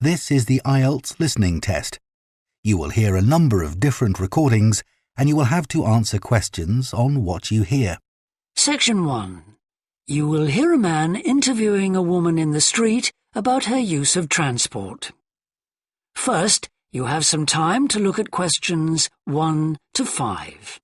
This is the IELTS listening test. You will hear a number of different recordings and you will have to answer questions on what you hear. Section 1. You will hear a man interviewing a woman in the street about her use of transport. First, you have some time to look at questions 1 to 5.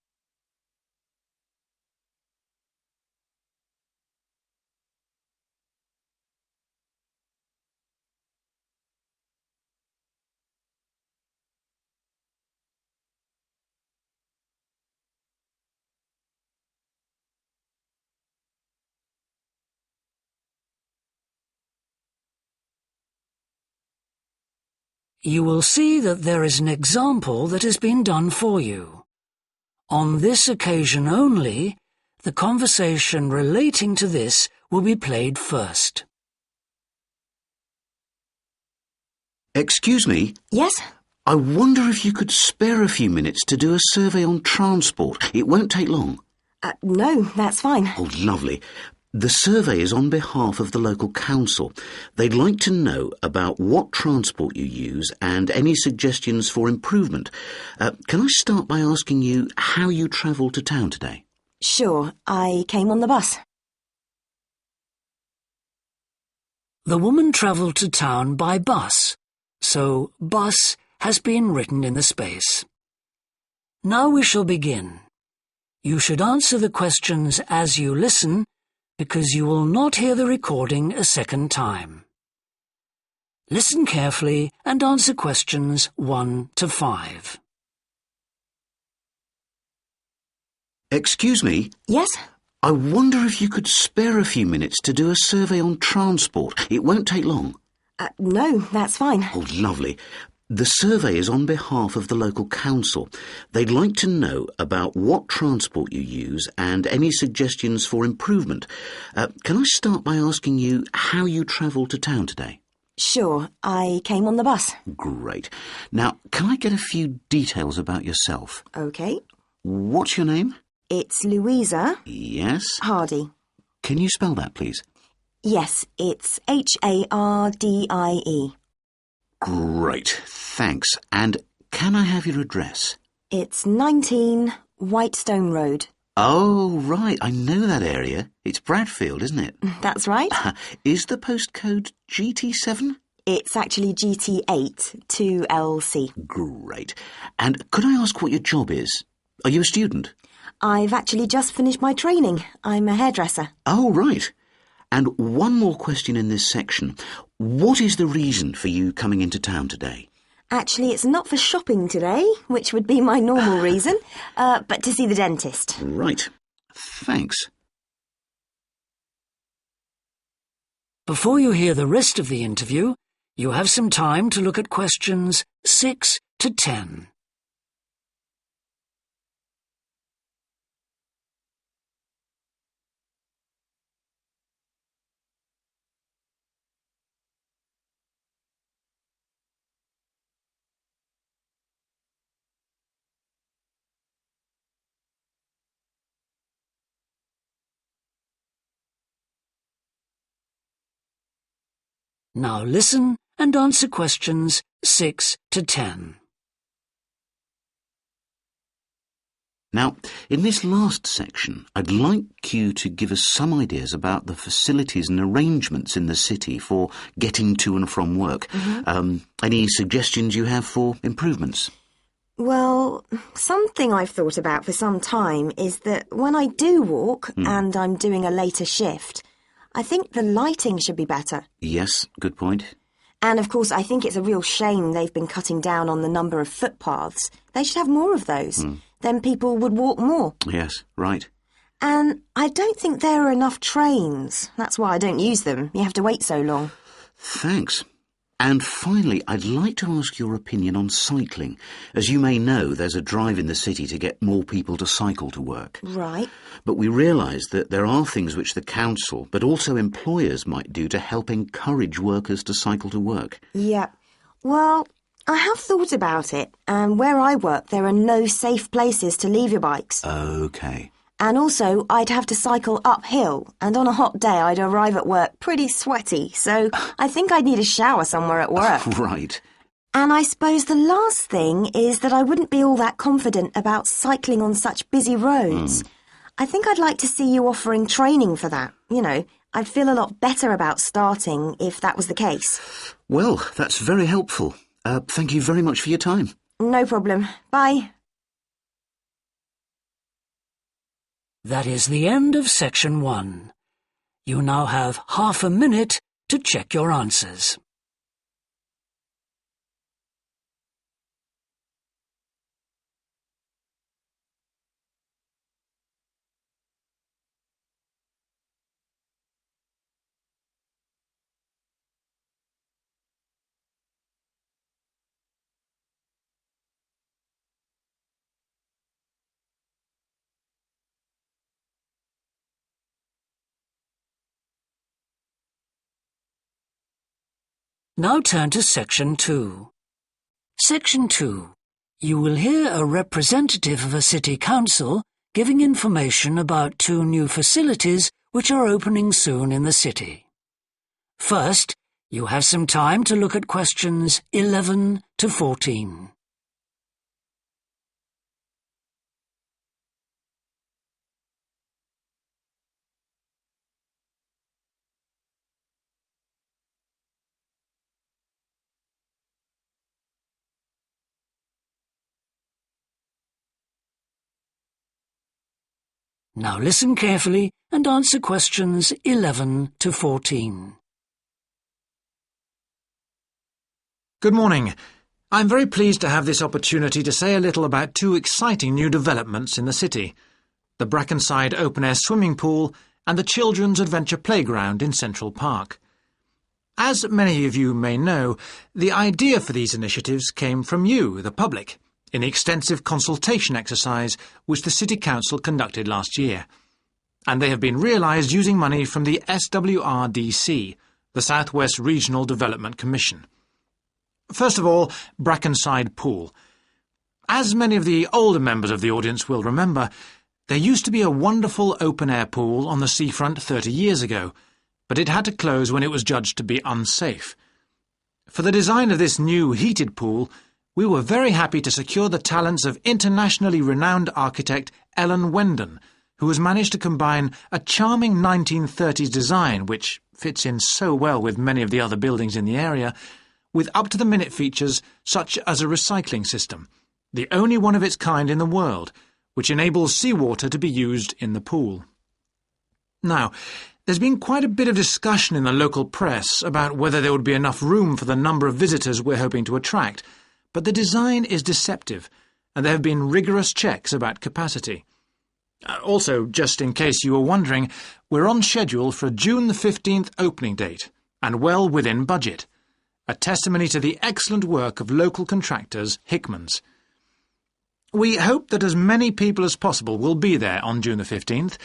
You will see that there is an example that has been done for you. On this occasion only, the conversation relating to this will be played first. Excuse me? Yes? I wonder if you could spare a few minutes to do a survey on transport. It won't take long. No, that's fine. Oh, lovely. The survey is on behalf of the local council. They'd like to know about what transport you use and any suggestions for improvement. Can I start by asking you how you travelled to town today? Sure, I came on the bus. The woman travelled to town by bus, so bus has been written in the space. Now we shall begin. You should answer the questions as you listen, because you will not hear the recording a second time. Listen carefully and answer questions 1 to 5. Excuse me? Yes? I wonder if you could spare a few minutes to do a survey on transport. It won't take long. No, that's fine. Oh, lovely. The survey is on behalf of the local council. They'd like to know about what transport you use and any suggestions for improvement. Can I start by asking you how you travelled to town today? Sure, I came on the bus. Great. Now, can I get a few details about yourself? OK. What's your name? It's Louisa. Yes. Hardy. Can you spell that, please? Yes, it's Hardie. Great, thanks. And can I have your address? It's 19 Whitestone Road. Oh, right, I know that area. It's Bradfield, isn't it? That's right. Is the postcode GT7? It's actually GT8 2LC. Great. And could I ask what your job is? Are you a student? I've actually just finished my training. I'm a hairdresser. Oh, right. And one more question in this section. What is the reason for you coming into town today? Actually, it's not for shopping today, which would be my normal reason, but to see the dentist. Right. Thanks. Before you hear the rest of the interview, you have some time to look at questions 6 to 10. Now listen and answer questions 6 to 10. Now, in this last section, I'd like you to give us some ideas about the facilities and arrangements in the city for getting to and from work. Any suggestions you have for improvements? Well, something I've thought about for some time is that when I do walk and I'm doing a later shift, I think the lighting should be better. Yes, good point. And of course, I think it's a real shame they've been cutting down on the number of footpaths. They should have more of those. Then people would walk more. Yes, right. And I don't think there are enough trains. That's why I don't use them. You have to wait so long. Thanks. And finally, I'd like to ask your opinion on cycling. As you may know, there's a drive in the city to get more people to cycle to work. Right. But we realise that there are things which the council, but also employers, might do to help encourage workers to cycle to work. Yeah. Well, I have thought about it, and where I work there are no safe places to leave your bikes. OK. And also, I'd have to cycle uphill, and on a hot day I'd arrive at work pretty sweaty, so I think I'd need a shower somewhere at work. Right. And I suppose the last thing is that I wouldn't be all that confident about cycling on such busy roads. I think I'd like to see you offering training for that. You know, I'd feel a lot better about starting if that was the case. Well, that's very helpful. Thank you very much for your time. No problem. Bye. That is the end of section 1. You now have half a minute to check your answers. Now turn to Section 2. Section 2. You will hear a representative of a city council giving information about 2 new facilities which are opening soon in the city. First, you have some time to look at questions 11 to 14. Now listen carefully and answer questions 11 to 14. Good morning. I'm very pleased to have this opportunity to say a little about 2 exciting new developments in the city: the Brackenside open-air swimming pool and the Children's Adventure Playground in Central Park. As many of you may know, the idea for these initiatives came from you, the public, in the extensive consultation exercise which the City Council conducted last year. And they have been realised using money from the SWRDC, the South West Regional Development Commission. First of all, Brackenside Pool. As many of the older members of the audience will remember, there used to be a wonderful open-air pool on the seafront 30 years ago, but it had to close when it was judged to be unsafe. For the design of this new heated pool, we were very happy to secure the talents of internationally renowned architect Ellen Wendon, who has managed to combine a charming 1930s design, which fits in so well with many of the other buildings in the area, with up-to-the-minute features such as a recycling system, the only one of its kind in the world, which enables seawater to be used in the pool. Now, there's been quite a bit of discussion in the local press about whether there would be enough room for the number of visitors we're hoping to attract, but the design is deceptive, and there have been rigorous checks about capacity. Also, just in case you were wondering, we're on schedule for a June the 15th opening date, and well within budget, a testimony to the excellent work of local contractors Hickman's. We hope that as many people as possible will be there on June the 15th.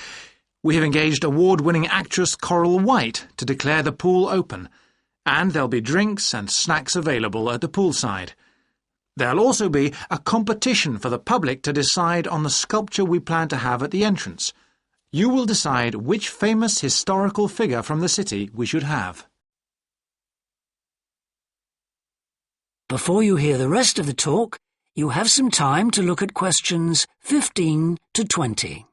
We have engaged award-winning actress Coral White to declare the pool open, and there'll be drinks and snacks available at the poolside. There'll also be a competition for the public to decide on the sculpture we plan to have at the entrance. You will decide which famous historical figure from the city we should have. Before you hear the rest of the talk, you have some time to look at questions 15 to 20.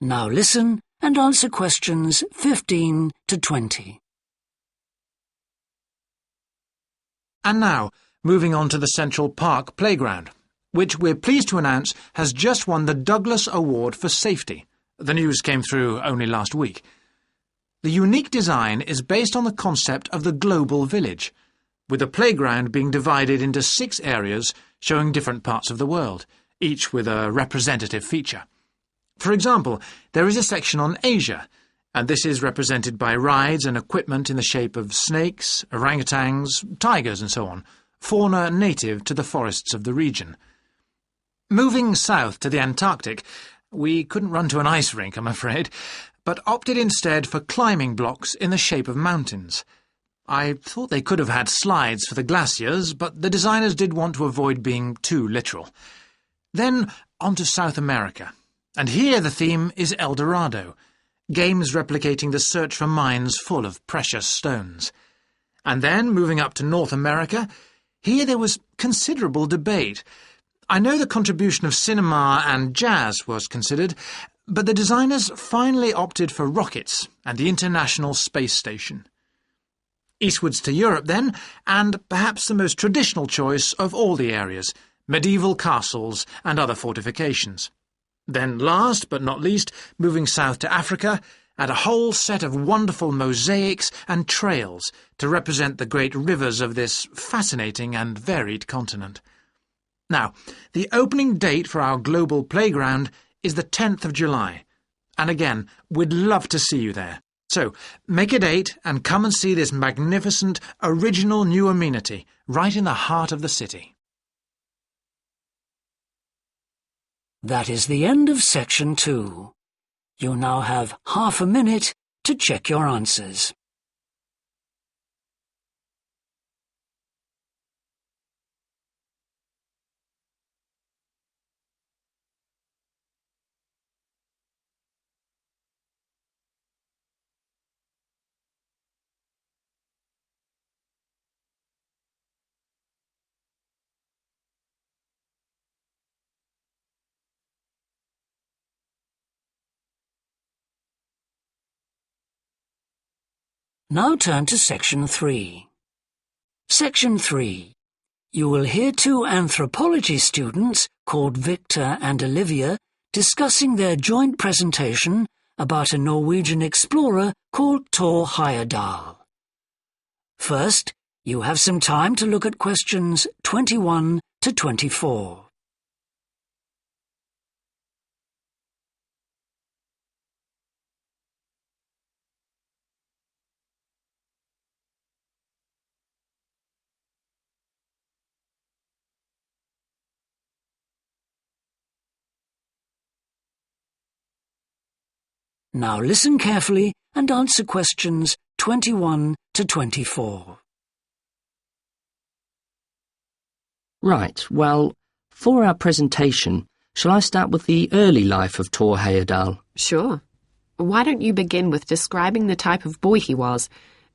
Now listen and answer questions 15 to 20. And now, moving on to the Central Park Playground, which we're pleased to announce has just won the Douglas Award for Safety. The news came through only last week. The unique design is based on the concept of the global village, with the playground being divided into 6 areas showing different parts of the world, each with a representative feature. For example, there is a section on Asia, and this is represented by rides and equipment in the shape of snakes, orangutans, tigers and so on, fauna native to the forests of the region. Moving south to the Antarctic, we couldn't run to an ice rink, I'm afraid, but opted instead for climbing blocks in the shape of mountains. I thought they could have had slides for the glaciers, but the designers did want to avoid being too literal. Then on to South America, and here the theme is El Dorado, games replicating the search for mines full of precious stones. And then, moving up to North America, here there was considerable debate. I know the contribution of cinema and jazz was considered, but the designers finally opted for rockets and the International Space Station. Eastwards to Europe then, and perhaps the most traditional choice of all the areas, medieval castles and other fortifications. Then last but not least, moving south to Africa, and a whole set of wonderful mosaics and trails to represent the great rivers of this fascinating and varied continent. Now, the opening date for our global playground is the 10th of July, and again, we'd love to see you there. So, make a date and come and see this magnificent, original new amenity right in the heart of the city. That is the end of Section 2. You now have half a minute to check your answers. Now turn to Section 3. Section 3. You will hear two anthropology students called Victor and Olivia discussing their joint presentation about a Norwegian explorer called Thor Heyerdahl. First, you have some time to look at questions 21 to 24. Now listen carefully and answer questions 21 to 24. Right, well, for our presentation, shall I start with the early life of Thor Heyerdahl? Sure. Why don't you begin with describing the type of boy he was,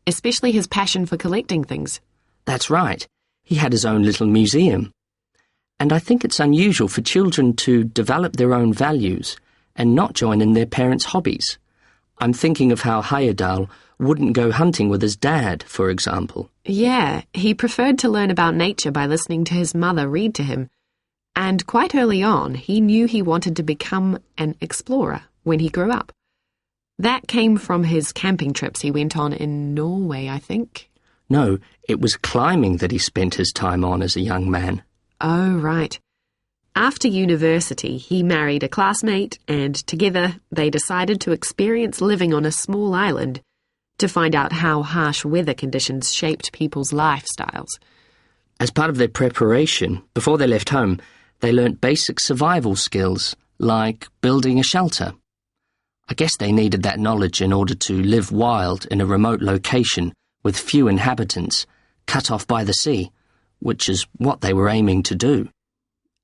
especially his passion for collecting things? That's right. He had his own little museum. And I think it's unusual for children to develop their own values and not join in their parents' hobbies. I'm thinking of how Heyerdahl wouldn't go hunting with his dad, for example. Yeah, he preferred to learn about nature by listening to his mother read to him. And quite early on, he knew he wanted to become an explorer when he grew up. That came from his camping trips he went on in Norway, I think. No, it was climbing that he spent his time on as a young man. Oh, right. After university, he married a classmate, and together they decided to experience living on a small island to find out how harsh weather conditions shaped people's lifestyles. As part of their preparation, before they left home, they learnt basic survival skills, like building a shelter. I guess they needed that knowledge in order to live wild in a remote location with few inhabitants, cut off by the sea, which is what they were aiming to do.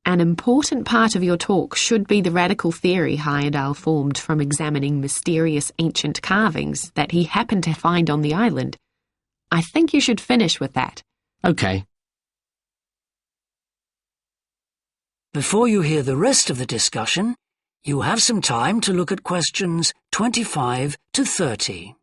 An important part of your talk should be the radical theory Heyerdahl formed from examining mysterious ancient carvings that he happened to find on the island. I think you should finish with that. Okay. Before you hear the rest of the discussion, you have some time to look at questions 25 to 30.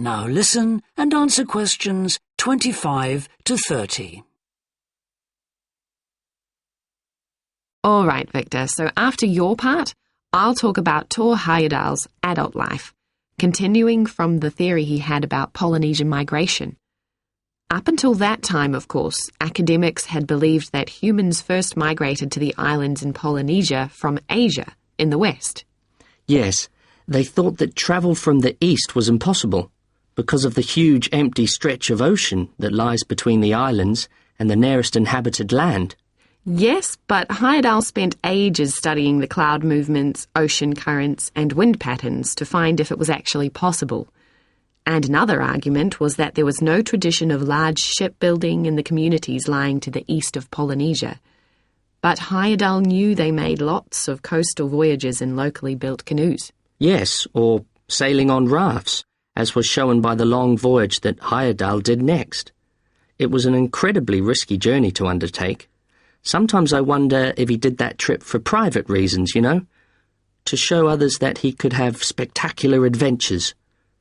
Now listen and answer questions 25 to 30. All right, Victor, so after your part, I'll talk about Tor Heyerdahl's adult life, continuing from the theory he had about Polynesian migration. Up until that time, of course, academics had believed that humans first migrated to the islands in Polynesia from Asia in the west. Yes, they thought that travel from the east was impossible because of the huge empty stretch of ocean that lies between the islands and the nearest inhabited land. Yes, but Heyerdahl spent ages studying the cloud movements, ocean currents, and wind patterns to find if it was actually possible. And another argument was that there was no tradition of large shipbuilding in the communities lying to the east of Polynesia. But Heyerdahl knew they made lots of coastal voyages in locally built canoes. Yes, or sailing on rafts, as was shown by the long voyage that Heyerdahl did next. It was an incredibly risky journey to undertake. Sometimes I wonder if he did that trip for private reasons, you know, to show others that he could have spectacular adventures.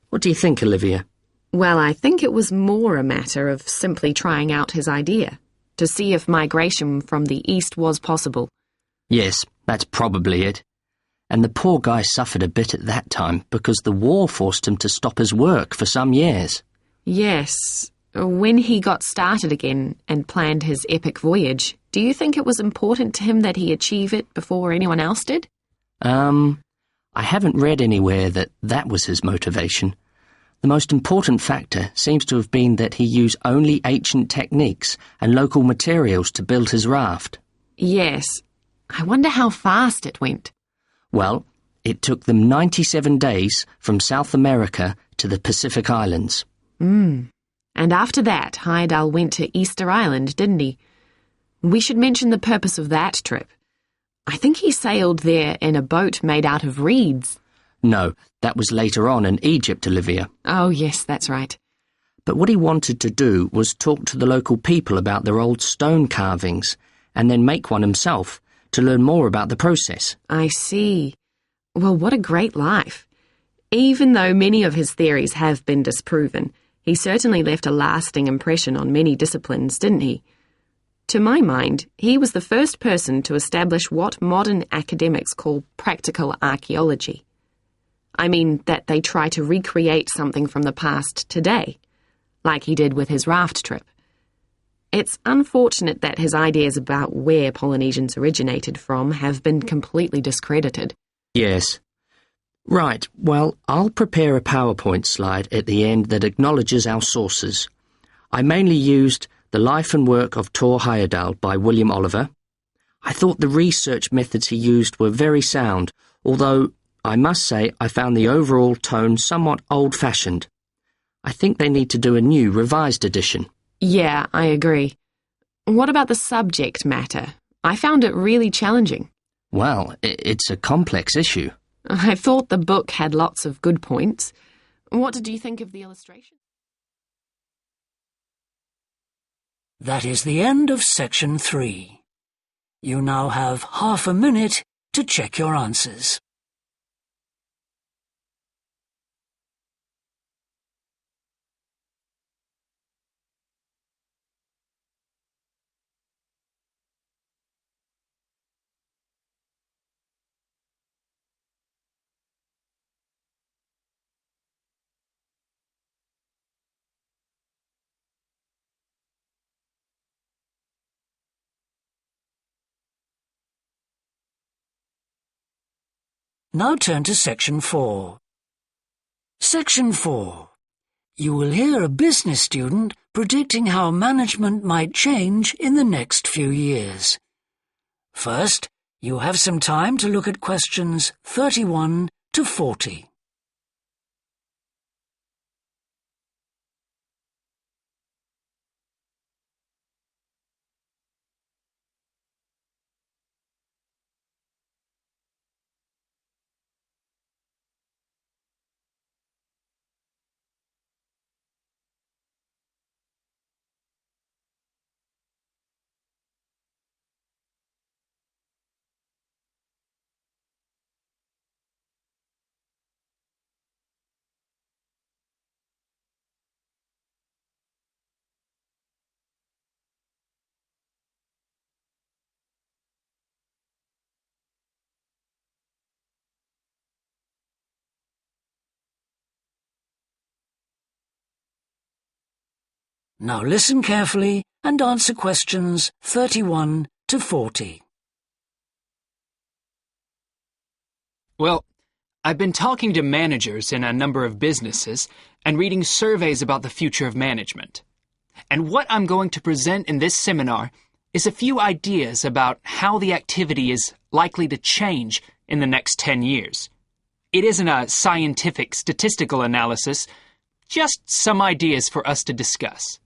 What do you think, Olivia? Well, I think it was more a matter of simply trying out his idea, to see if migration from the east was possible. Yes, that's probably it. And the poor guy suffered a bit at that time because the war forced him to stop his work for some years. Yes. When he got started again and planned his epic voyage, do you think it was important to him that he achieve it before anyone else did? I haven't read anywhere that that was his motivation. The most important factor seems to have been that he used only ancient techniques and local materials to build his raft. Yes. I wonder how fast it went. Well, it took them 97 days from South America to the Pacific Islands. And after that, Heyerdahl went to Easter Island, didn't he? We should mention the purpose of that trip. I think he sailed there in a boat made out of reeds. No, that was later on in Egypt, Olivia. Oh, yes, that's right. But what he wanted to do was talk to the local people about their old stone carvings and then make one himself to learn more about the process. I see. Well, what a great life. Even though many of his theories have been disproven, he certainly left a lasting impression on many disciplines, didn't he? To my mind, he was the first person to establish what modern academics call practical archaeology. I mean that they try to recreate something from the past today, like he did with his raft trip. It's unfortunate that his ideas about where Polynesians originated from have been completely discredited. Yes. Right, well, I'll prepare a PowerPoint slide at the end that acknowledges our sources. I mainly used The Life and Work of Tor Heyerdahl by William Oliver. I thought the research methods he used were very sound, although I must say I found the overall tone somewhat old-fashioned. I think they need to do a new, revised edition. Yeah, I agree. What about the subject matter? I found it really challenging. Well, it's a complex issue. I thought the book had lots of good points. What did you think of the illustration? That is the end of section 3. You now have half a minute to check your answers. Now turn to section 4. Section 4. You will hear a business student predicting how management might change in the next few years. First, you have some time to look at questions 31 to 40. Now listen carefully and answer questions 31 to 40. Well, I've been talking to managers in a number of businesses and reading surveys about the future of management. And what I'm going to present in this seminar is a few ideas about how the activity is likely to change in the next 10 years. It isn't a scientific statistical analysis, just some ideas for us to discuss.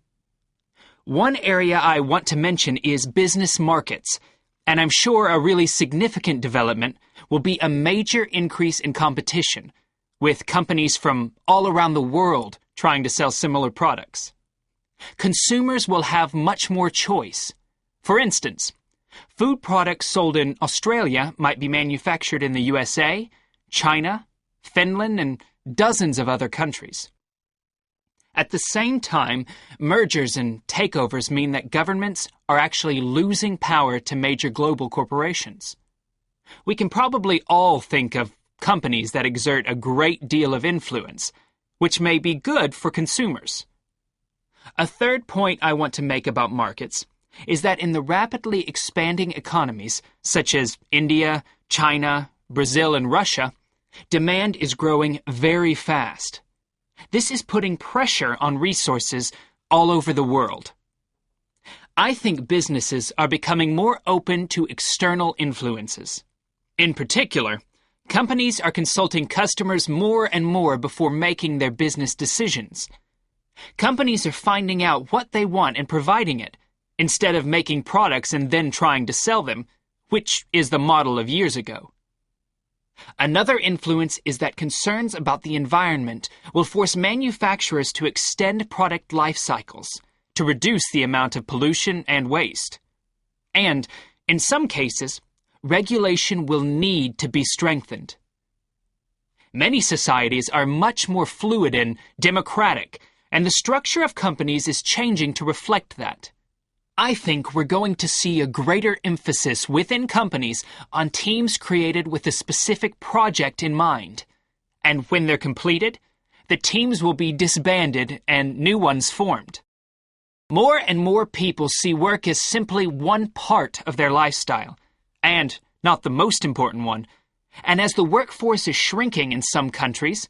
One area I want to mention is business markets, and I'm sure a really significant development will be a major increase in competition, with companies from all around the world trying to sell similar products. Consumers will have much more choice. For instance, food products sold in Australia might be manufactured in the USA, China, Finland, and dozens of other countries. At the same time, mergers and takeovers mean that governments are actually losing power to major global corporations. We can probably all think of companies that exert a great deal of influence, which may be good for consumers. A third point I want to make about markets is that in the rapidly expanding economies, such as India, China, Brazil, and Russia, demand is growing very fast. This is putting pressure on resources all over the world. I think businesses are becoming more open to external influences. In particular, companies are consulting customers more and more before making their business decisions. Companies are finding out what they want and providing it, instead of making products and then trying to sell them, which is the model of years ago. Another influence is that concerns about the environment will force manufacturers to extend product life cycles to reduce the amount of pollution and waste. And, in some cases, regulation will need to be strengthened. Many societies are much more fluid and democratic, and the structure of companies is changing to reflect that. I think we're going to see a greater emphasis within companies on teams created with a specific project in mind. And when they're completed, the teams will be disbanded and new ones formed. More and more people see work as simply one part of their lifestyle, and not the most important one. And as the workforce is shrinking in some countries,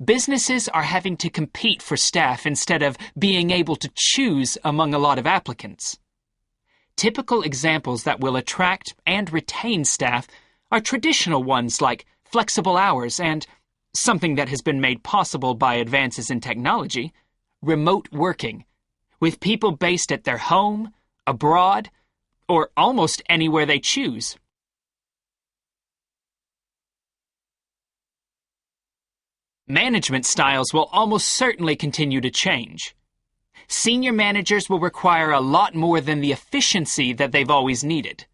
businesses are having to compete for staff instead of being able to choose among a lot of applicants. Typical examples that will attract and retain staff are traditional ones like flexible hours and, something that has been made possible by advances in technology, remote working, with people based at their home, abroad, or almost anywhere they choose. Management styles will almost certainly continue to change. Senior managers will require a lot more than the efficiency that they've always needed.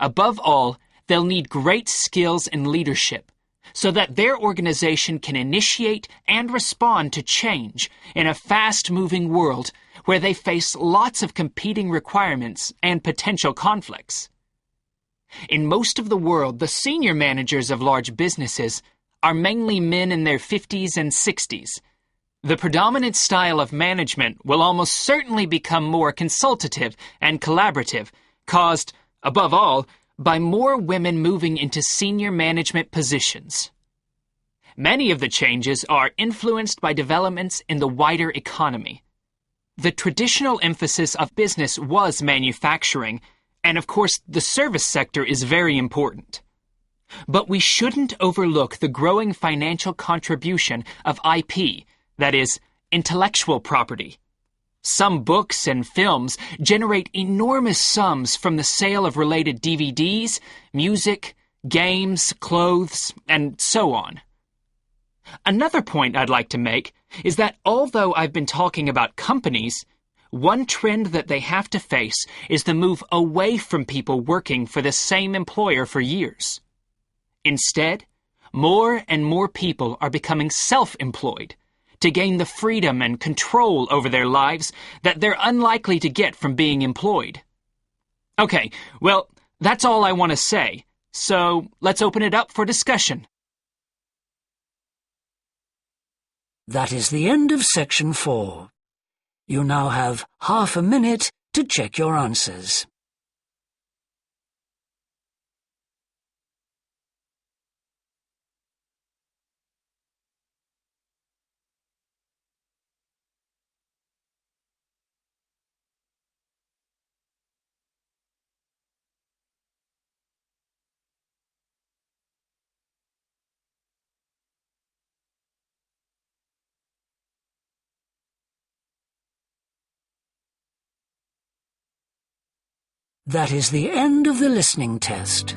Above all, they'll need great skills in leadership so that their organization can initiate and respond to change in a fast-moving world where they face lots of competing requirements and potential conflicts. In most of the world, the senior managers of large businesses are mainly men in their 50s and 60s. The predominant style of management will almost certainly become more consultative and collaborative, caused, above all, by more women moving into senior management positions. Many of the changes are influenced by developments in the wider economy. The traditional emphasis of business was manufacturing, and of course the service sector is very important. But we shouldn't overlook the growing financial contribution of IP, that is, intellectual property. Some books and films generate enormous sums from the sale of related DVDs, music, games, clothes, and so on. Another point I'd like to make is that although I've been talking about companies, one trend that they have to face is the move away from people working for the same employer for years. Instead, more and more people are becoming self-employed to gain the freedom and control over their lives that they're unlikely to get from being employed. Okay, well, that's all I want to say, so let's open it up for discussion. That is the end of section 4. You now have half a minute to check your answers. That is the end of the listening test.